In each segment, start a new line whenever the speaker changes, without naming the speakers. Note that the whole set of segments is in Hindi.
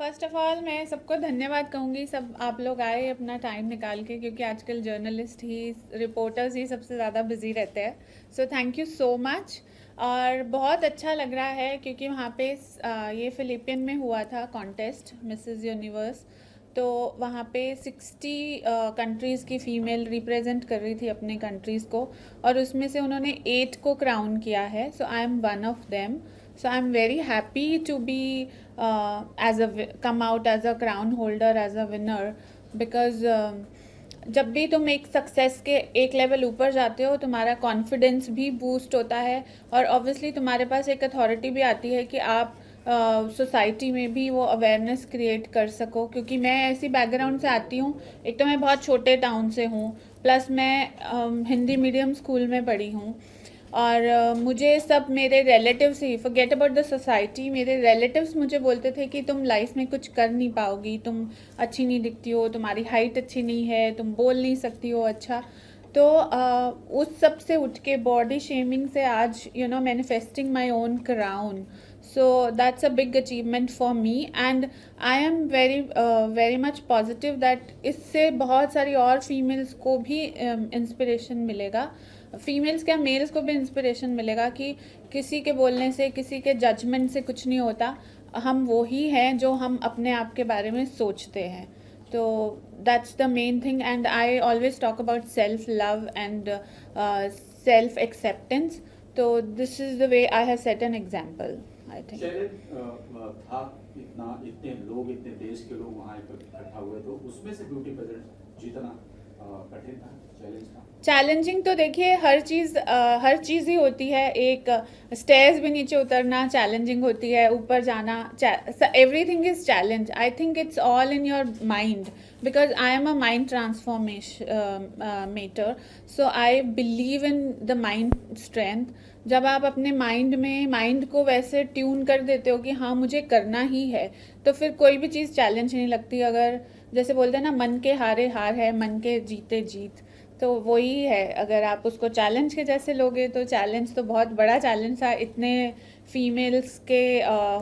फर्स्ट ऑफ ऑल मैं सबको धन्यवाद कहूँगी, सब आप लोग आए अपना टाइम निकाल के, क्योंकि आजकल जर्नलिस्ट ही, रिपोर्टर्स ही सबसे ज़्यादा बिजी रहते हैं। So thank you so much. और बहुत अच्छा लग रहा है क्योंकि वहाँ पे ये फिलिपियन में हुआ था कॉन्टेस्ट मिसेस यूनिवर्स। तो वहाँ पे 60 कंट्रीज़ की फ़ीमेल रिप्रेजेंट कर रही थी अपने कंट्रीज़ को, और उसमें से उन्होंने 8 को क्राउन किया है। So I am one of them. So I'm very happy to be come out as a crown holder, as a winner, because जब भी तुम एक सक्सेस के एक लेवल ऊपर जाते हो, तुम्हारा कॉन्फिडेंस भी बूस्ट होता है, और ऑब्वियसली तुम्हारे पास एक अथॉरिटी भी आती है कि आप सोसाइटी में भी वो अवेयरनेस क्रिएट कर सको। क्योंकि मैं ऐसी बैकग्राउंड से आती हूँ, एक तो मैं बहुत छोटे टाउन से हूँ, प्लस मैं हिंदी मीडियम स्कूल में पढ़ी हूँ, और मुझे सब मेरे relatives he, forget about the society, मेरे रिलेटिव्स मुझे बोलते थे कि तुम लाइफ में कुछ कर नहीं पाओगी, तुम अच्छी नहीं दिखती हो, तुम्हारी हाइट अच्छी नहीं है, तुम बोल नहीं सकती हो अच्छा। तो उस सब से उठ के, बॉडी शेमिंग से आज manifesting my own crown. So that's a big achievement for me, and I am very very much positive that इससे बहुत सारी और फीमेल्स को भी इंस्पिरेशन मिलेगा। फीमेल्स क्या, मेल्स को भी इंस्पिरेशन मिलेगा कि किसी के बोलने से, किसी के जजमेंट से कुछ नहीं होता। हम वो ही हैं जो हम अपने आप के बारे में सोचते हैं। तो that's the main thing, and I always talk about self love and self acceptance. तो this is the way I have set an example, I think.
था इतना, इतने लोग, इतने देश के लोग वहाँ इकट्ठा हुए, तो उसमें से ब्यूटी प्रेजेंट जीतना कठिन था, चैलेंज था?
चैलेंजिंग तो देखिए हर चीज़ ही होती है। एक स्टेयर्स भी नीचे उतरना चैलेंजिंग होती है, ऊपर जाना, everything is challenge. I think it's all in your mind, because I am a mind transformation matter. So I believe in the mind strength. जब आप अपने माइंड को वैसे ट्यून कर देते हो कि हाँ मुझे करना ही है, तो फिर कोई भी चीज़ चैलेंज नहीं लगती। अगर जैसे बोलते हैं ना, मन के हारे हार है, मन के जीते जीत, तो वही है। अगर आप उसको चैलेंज के जैसे लोगे, तो चैलेंज तो बहुत बड़ा चैलेंज था, इतने फीमेल्स के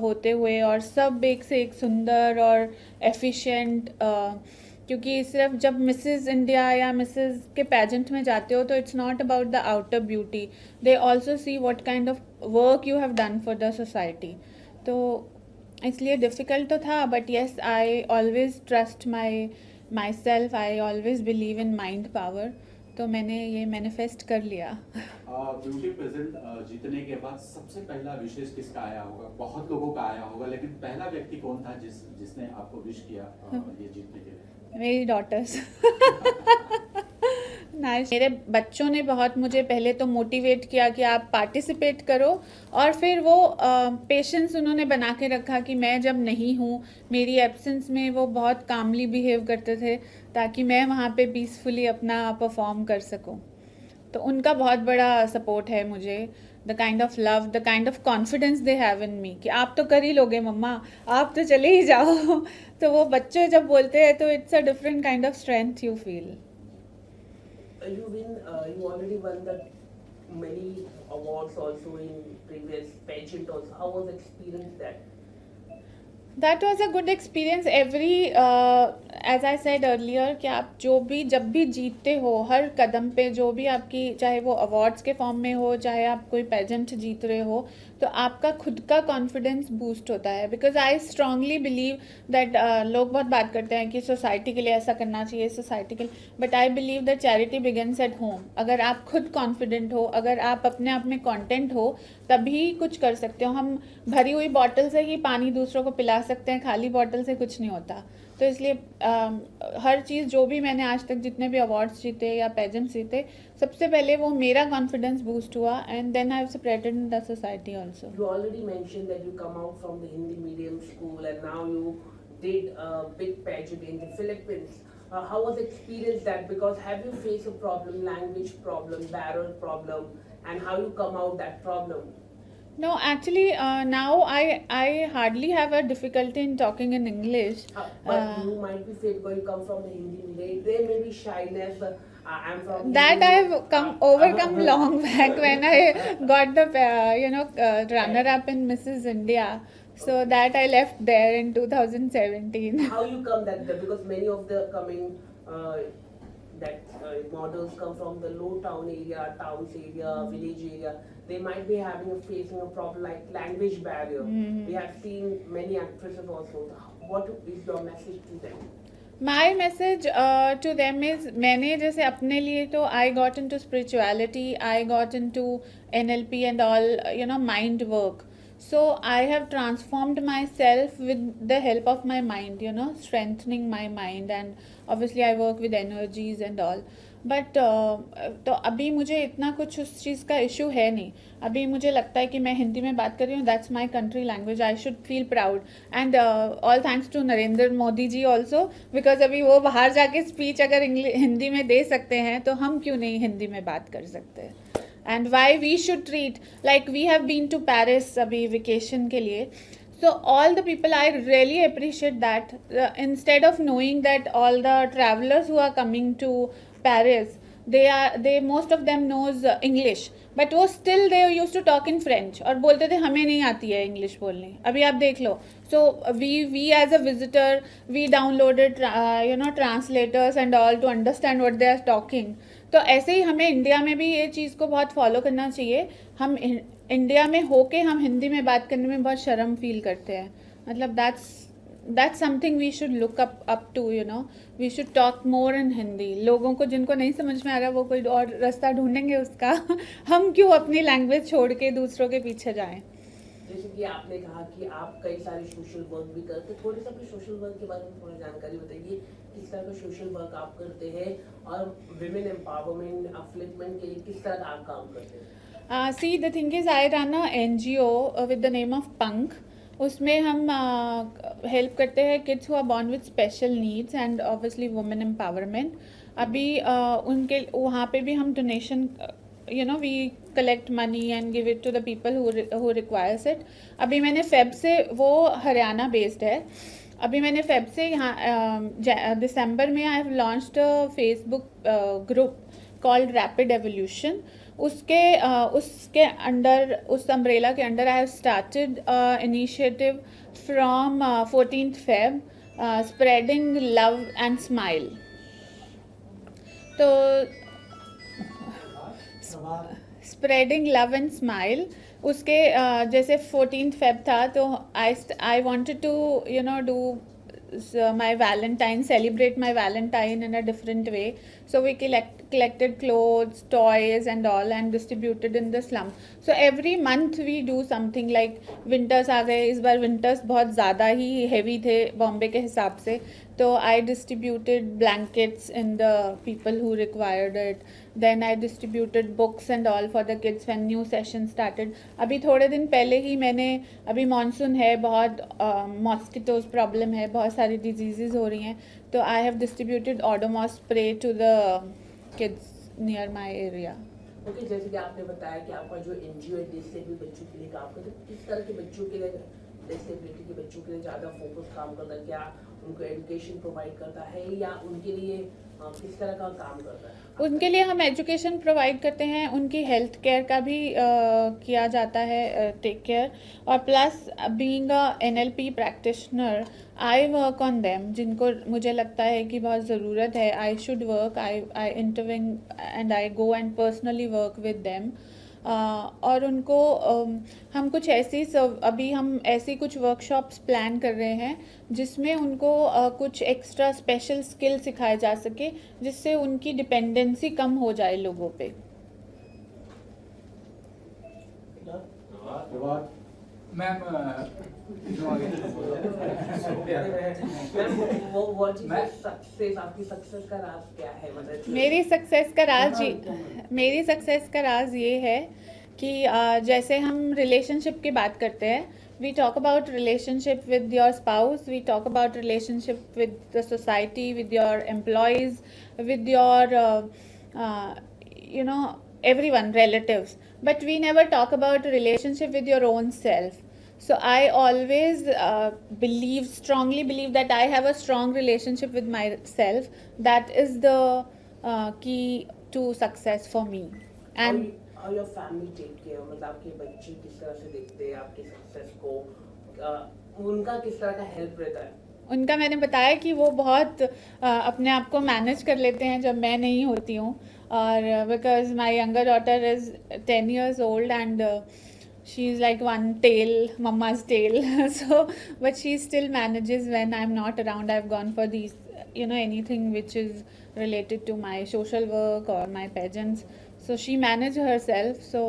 होते हुए, और सब एक से एक सुंदर और एफिशिएंट। क्योंकि सिर्फ जब मिसेस इंडिया या मिसेस के पेजेंट में जाते हो, तो it's not about the outer beauty, they also see what kind of work you have done for the society. तो इसलिए डिफ़िकल्ट तो था, but yes, I always trust my self, I always believe in mind power. तो मैंने ये मैनिफेस्ट कर लिया।
ब्यूटी प्रेजेंट जीतने के बाद सबसे पहला विशेष किसका आया होगा? बहुत लोगों का आया होगा, लेकिन पहला व्यक्ति कौन था जिसने आपको विश किया ये जीतने के लिए?
मेरी डॉटर्स। नाइस। मेरे बच्चों ने बहुत मुझे पहले तो मोटिवेट किया कि आप पार्टिसिपेट करो, और फिर वो पेशेंस उन्होंने बना के रखा कि मैं जब नहीं हूँ, मेरी एब्सेंस में वो बहुत कामली बिहेव करते थे, ताकि मैं वहाँ पे पीसफुली अपना परफॉर्म कर सकूँ। तो उनका बहुत बड़ा सपोर्ट है मुझे। The kind of love, the kind of confidence they have in me, कि आप तो कर ही लोगे मम्मा, आप तो चले ही जाओ। तो वो बच्चे जब बोलते हैं, तो it's a different kind of strength you feel.
You already won the many awards also in previous pageant also. How was experience that?
That was a good experience. As I said earlier, कि आप जब भी जीतते हो, हर कदम पे जो भी आपकी, चाहे वो अवार्ड्स के फॉर्म में हो, चाहे आप कोई पेजेंट जीत रहे हो, तो आपका खुद का कॉन्फिडेंस बूस्ट होता है। Because I strongly believe that, लोग बहुत बात करते हैं कि सोसाइटी के लिए ऐसा करना चाहिए, सोसाइटी के लिए, but I believe that charity begins at home. अगर आप खुद कॉन्फिडेंट हो, अगर आप अपने आप में कॉन्टेंट हो, तभी कुछ कर सकते हो। हम भरी हुई बॉटल से ही पानी दूसरों को पिला सकते हैं, खाली बॉटल से कुछ नहीं होता। तो इसलिए हर चीज़, जो भी मैंने आज तक जितने भी अवार्ड्स जीते या पेजेंट्स जीते, सबसे पहले वो मेरा कॉन्फिडेंस बूस्ट हुआ, and then I have spreaded in the society also.
You already mentioned that you come out from the Hindi medium school and now you did a big pageant in the Philippines. How was the experience that? Because have you faced a problem, language problem, barrier problem, and how you come out that problem?
No, actually, now I hardly have a difficulty in talking in English.
But you might be fit because you come from the Hindi medium. There may be shyness, but I'm from
That
Hindi.
I've overcome long back when I got the runner up in Mrs. India. So that I left there in 2017.
How you come that because many of the coming models come from the low town area, towns area, village area. They might be facing a problem like language barrier. We have seen many actresses also. What is your message to them?
My message to them is, मैंने जैसे अपने लिए तो I got into spirituality, I got into NLP and all, mind work. So I have transformed myself with the help of my mind, strengthening my mind, and obviously I work with energies and all. But तो अभी मुझे इतना कुछ उस चीज़ का इशू है नहीं. अभी मुझे लगता है कि मैं हिंदी में बात कर रही हूँ, that's my country language, I should feel proud. And all thanks to Narendra Modi ji also, because अभी वो बाहर जाके स्पीच अगर हिंदी में दे सकते हैं तो हम क्यों नहीं हिंदी में बात कर सकते हैं. And why we should treat like we have been to Paris अभी वेकेशन के लिए. So all the people, I really appreciate that. Instead of knowing that all the travelers who are coming to Paris, they most of them knows English, but वो still they used to talk in French और बोलते थे हमें नहीं आती है English बोलनी. अभी आप देख लो. So we as a visitor, we downloaded translators and all to understand what they are talking. तो ऐसे ही हमें इंडिया में भी ये चीज़ को बहुत फॉलो करना चाहिए. हम इंडिया में होके हम हिंदी में बात करने में बहुत शर्म फील करते हैं. मतलब that's something we should look up to, we should talk more in Hindi. लोगों को जिनको नहीं समझ में आ रहा वो कोई और रास्ता ढूंढेंगे उसका. हम क्यों अपनी लैंग्वेज छोड़ के दूसरों के पीछे जाएं.
जैसे कि आपने कहा कि आप कई सारे सोशल वर्क भी करते, थोड़ी सा अपने सोशल वर्क के बारे में थोड़ी जानकारी बताइए. किस तरह का सोशल वर्क आप करते हैं और विमेन एम्पावरमेंट अपलिफ्टमेंट के लिए किस तरह का आप काम करते हैं?
See, the thing is, I run a NGO with the name of Punk. उसमें हम हेल्प करते हैं kids who are born with special needs and obviously women empowerment. अभी उनके वहाँ पे भी हम donation, we collect money and give it to the people who requires it. अभी मैंने फेब से, वो हरियाणा बेस्ड है, अभी मैंने फेब से यहाँ दिसंबर में I have launched a Facebook group called rapid evolution. उसके अंडर, उस अम्ब्रेला के under I have started initiative from 14th Feb, spreading love and smile. तो स्प्रेडिंग लव एंड स्माइल उसके जैसे 14th Feb था तो I wanted to do my Valentine, celebrate my Valentine in a different way. So we collected clothes, toys and all and distributed in the slum. So every month we do something. like winters आ गए, इस बार winters बहुत ज़्यादा ही heavy थे बॉम्बे के हिसाब से, तो I distributed blankets in the people who required it. Then I distributed books and all for the kids when new session started. अभी थोड़े दिन पहले ही मैंने, अभी मानसून है, बहुत मॉस्किटोज प्रॉब्लम है, बहुत सारी डिजीज़ हो रही हैं, तो I have distributed Odomos spray to the kids near my area.
Okay, जैसे कि आपने बताया कि आपका जो एनजीओ है डिसेबल बच्चों के लिए काम करता है, किस तरह के बच्चों के लिए, डिसेबिलिटी के बच्चों के लिए ज़्यादा फोकस काम करता है? क्या उनको एजुकेशन प्रोवाइड करता है या उनके लिए किस तरह का काम करता है?
उनके लिए हम एजुकेशन प्रोवाइड करते हैं, उनकी हेल्थ केयर का भी किया जाता है, टेक केयर. और plus being a NLP practitioner, I work on them. जिनको मुझे लगता है कि बहुत ज़रूरत है, I should work, I intervene and I go and personally work with them. और उनको हम कुछ ऐसी अभी हम ऐसी कुछ वर्कशॉप्स प्लान कर रहे हैं जिसमें उनको कुछ एक्स्ट्रा स्पेशल स्किल सिखाए जा सके, जिससे उनकी डिपेंडेंसी कम हो जाए लोगों पे.
मैम
आपकी सक्सेस का राज क्या है? मतलब
मेरी सक्सेस का राज ये है कि जैसे हम रिलेशनशिप की बात करते हैं, we talk about relationship with your spouse, we talk about relationship with the society, with your employees, with your everyone, relatives, but we never talk about a relationship with your own self. So I always strongly believe that I have a strong relationship with myself. That is the key to success for me. And
how your family take care? मतलब आपके बच्चे किस तरह से देखते हैं आपके सक्सेस को? उनका किस तरह का हेल्प रहता है?
उनका मैंने बताया कि वो बहुत अपने आप को मैनेज कर लेते हैं जब मैं नहीं होती हूँ, और because my younger daughter is 10 years old and she is like one tail, mama's tail. So but she still manages when I'm not around. I've gone for these, anything which is related to my social work or my pageants, so she manages herself. So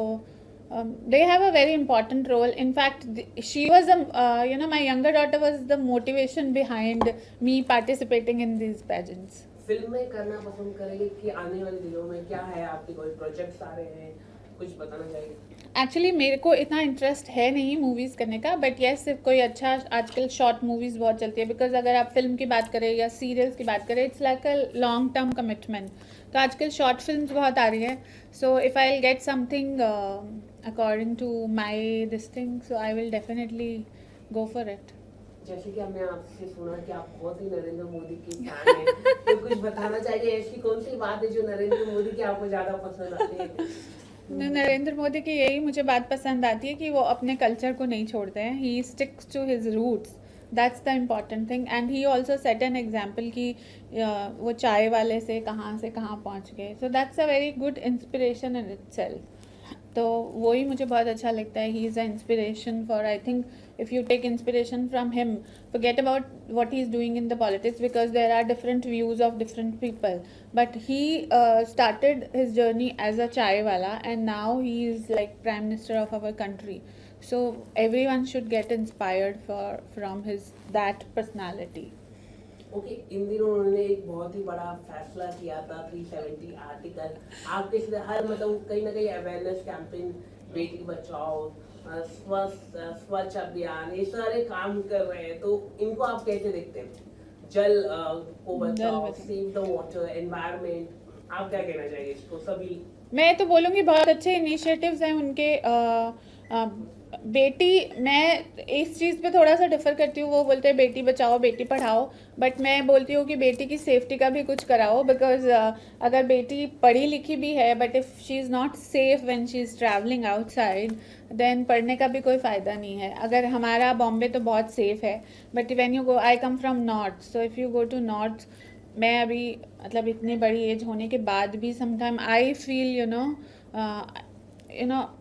they have a very important role. In fact, she was my younger daughter was the motivation behind me participating in these pageants.
Film में करना पसंद करेंगे कि आने वाले दिनों में क्या है, आपके कोई प्रोजेक्ट्स आ रहे हैं, कुछ बताना चाहिए?
एक्चुअली मेरे को इतना इंटरेस्ट है नहीं मूवीज़ करने का, बट यस सिर्फ कोई अच्छा, आजकल शॉर्ट मूवीज़ बहुत चलती है, बिकॉज अगर आप फिल्म की बात करें या सीरियल्स की बात करें, it's like a long term commitment. तो आजकल शॉर्ट फिल्म्स बहुत आ रही है. So if I will get something according to my this thing, so I will definitely go for it.
जैसे कि हमने आपसे सुना कि आप बहुत ही नरेंद्र मोदी की फैन हैं, तो कुछ बताना चाहिए ऐसी कौन सी बात है जो नरेंद्र मोदी की आपको ज़्यादा पसंद आती है?
नरेंद्र मोदी की यही मुझे बात पसंद आती है कि वो अपने कल्चर को नहीं छोड़ते हैं. He sticks to his roots. That's the important thing. And he also set an example कि वो चाय वाले से कहाँ पहुँच गए. So that's a very good inspiration in itself. तो वही मुझे बहुत अच्छा लगता है. He is a inspiration for, I think if you take inspiration from him, forget about what he's doing in the politics, because there are different views of different people, but he started his journey as a chai wala and now he is like prime minister of our country. So everyone should get inspired from his that personality.
Okay, इन दिनों उन्होंने एक बहुत ही बड़ा फैसला किया था, 370 आर्टिकल. आपके हर मतलब कहीं ना कहीं अवेयरनेस कैंपेन, बेटी बचाओ, स्वच्छ अभियान, ये सारे काम कर रहे हैं, तो इनको आप कैसे देखते हैं? जल को बचाओ, सेव द वाटर, एनवायरनमेंट, आप क्या कहना चाहिए इसको? सभी
मैं तो बोलूँगी बहुत अच्छे इनिशिएटिव्स हैं उनके. बेटी, मैं इस चीज़ पे थोड़ा सा डिफ़र करती हूँ. वो बोलते हैं बेटी बचाओ बेटी पढ़ाओ, बट मैं बोलती हूँ कि बेटी की सेफ्टी का भी कुछ कराओ, बिकॉज अगर बेटी पढ़ी लिखी भी है but if she is not safe when she is travelling outside, then पढ़ने का भी कोई फ़ायदा नहीं है. अगर हमारा बॉम्बे तो बहुत सेफ़ है, but when you go, I come from north, so if you go to north, मैं अभी मतलब इतनी बड़ी एज होने के बाद भी sometime I feel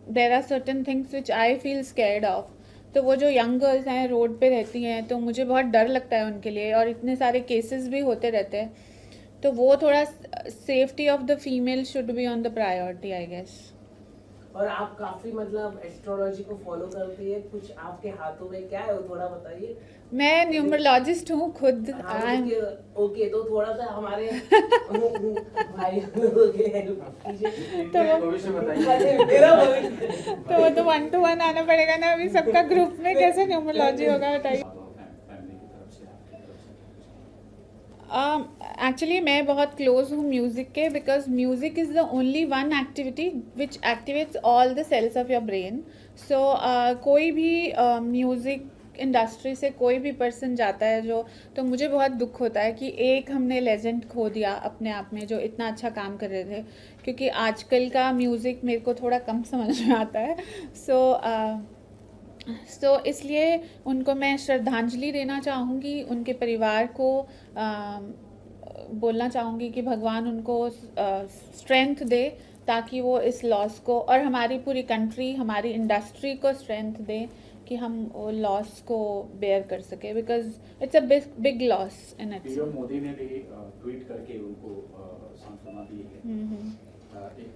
there are certain things which I feel scared of. तो वो जो यंग गर्ल्स हैं रोड पे रहती हैं, तो मुझे बहुत डर लगता है उनके लिए, और इतने सारे केसेस भी होते रहते हैं. तो वो थोड़ा safety of the female should be on the priority, I guess.
और आप काफी मतलब एस्ट्रोलॉजी को फॉलो करती है, कुछ आपके हाथों में क्या है वो थोड़ा बताइए.
मैं न्यूमरोलॉजिस्ट हूँ खुद.
ओके, तो थोड़ा सा हमारे भाई के हेल्प कीजिए.
तो
भविष्य बताइए.
तो वो तो 1-to-1 आना पड़ेगा ना अभी सबका ग्रुप में, कैसे न्यूमरोलॉजी होगा बताइए. एक्चुअली मैं बहुत क्लोज हूँ म्यूज़िक के, because music is the only one activity which activates all the cells of your brain. So कोई भी म्यूज़िक इंडस्ट्री से कोई भी पर्सन जाता है जो, तो मुझे बहुत दुख होता है कि एक हमने लेजेंड खो दिया अपने आप में जो इतना अच्छा काम कर रहे थे, क्योंकि आजकल का म्यूज़िक मेरे को थोड़ा कम समझ में आता है. सो इसलिए उनको मैं श्रद्धांजलि देना चाहूँगी, उनके परिवार को बोलना चाहूँगी कि भगवान उनको स्ट्रेंथ दे, ताकि वो इस लॉस को, और हमारी पूरी कंट्री, हमारी इंडस्ट्री को स्ट्रेंथ दे कि हम वो लॉस को बेयर कर सके, because it's a big loss in it.
PM Modi ने भी ट्वीट करके उनको सांत्वना दी है. एक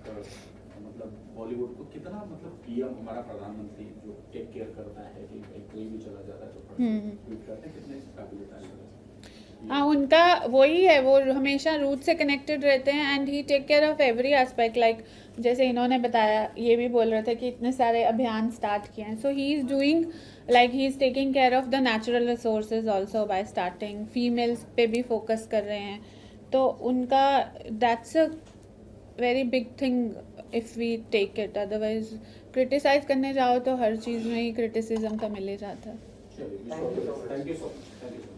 मतलब बॉलीवुड को कितना, मतलब पीएम हमारा प्रधानमंत्री जो टेक केयर करता है कि कोई भी चला जाता है तो ट्वीट करते हैं, कितने काबिल तारीफ है.
हाँ, उनका वही है, वो हमेशा रूट से कनेक्टेड रहते हैं and he take care of every aspect. Like जैसे इन्होंने बताया, ये भी बोल रहे थे कि इतने सारे अभियान स्टार्ट किए हैं. So he is doing, like he is taking care of the natural resources also by starting. Females पे भी फोकस कर रहे हैं, तो उनका that's a very big thing if we take it. Otherwise criticise करने जाओ तो हर चीज़ में ही क्रिटिसिज्म का मिल ही जाता है.
Thank you so much.